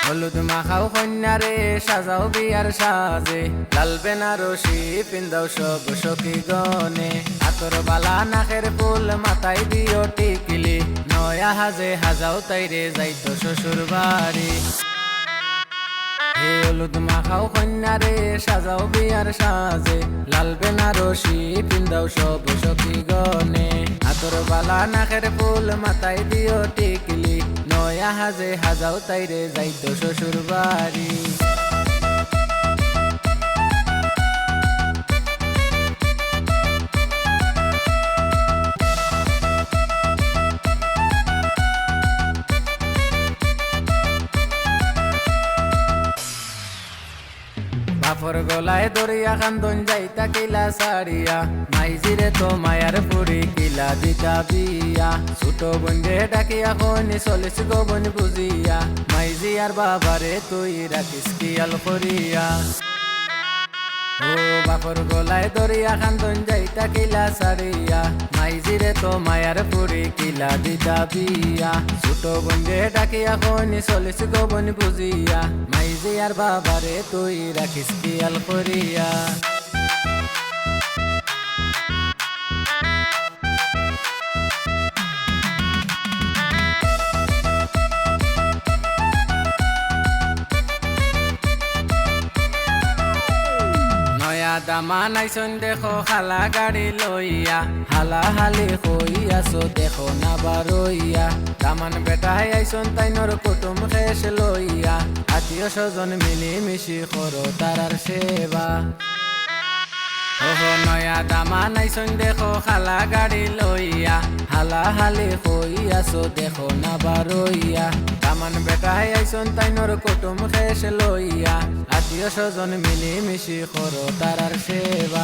হলুদ মাখাও কন্যারে সাজাও বিয়ার সাজে, লাল বেনারসি পিন্দাও সব সখী গনে, আতর বালা নাকের ফুল মাথায় দিও টিকিলি, নয়া হাজে হাজাও তাইরে যাইতো শ্বশুর বাড়ি। হে হলুদ মাখাও কন্যারে সাজাও বিয়ার সাজে, লাল বেনারসি পিন্দাও সব সখী গনে, আতর বালা নাকের ফুল মাথায় দিও টিকিলি, নয়া হাজে হাজাও তাইরে যাইতো শ্বশুর বাড়ি। বাপর গলায় দরিয়া কান্দন যাইতা কিলা সারিয়া, মাইজিরে তো মায়ার পুরি কিলা দিতা বিয়া, ছোট বন্ধে ডাকিয়া খনি চলিস গো বন বুঝিয়া, মাইজি আর বাবারে তুই রাখিস কিয়াল করিয়া। ও বাপর গলায় দরিয়া কান্দন যাইতা কিলা সারিয়া, মাইজিরে তো মায়ার পুরি কিলা দিতা বিয়া, ছোট বন্ধে ডাকিয়া খনি চলিস গো বন বুঝিয়া, মাইজি আর বাবারে তুই রাখিস কিয়াল করিয়া। দামা নাইছন দেখো খালা গাড়ি লইয়া, হালা হালি কইয়াছো দেখো না বারইয়া, দামান বেটাই আইছন তাইনর কুটুম খেস লইয়া, আত্মীয় স্বজন মিলি মিশি করো তারার সেবা। ওহো নয়া দামা নাইছন দেখো খালা গাড়ি লইয়া, হালা হালি কইয়াছো দেখো না বারইয়া, দামান বেটাই আইছন তাইনর কুটুম খেস লইয়া, আত্মীয় স্বজন মিলি মিশি করো তারার সেবা।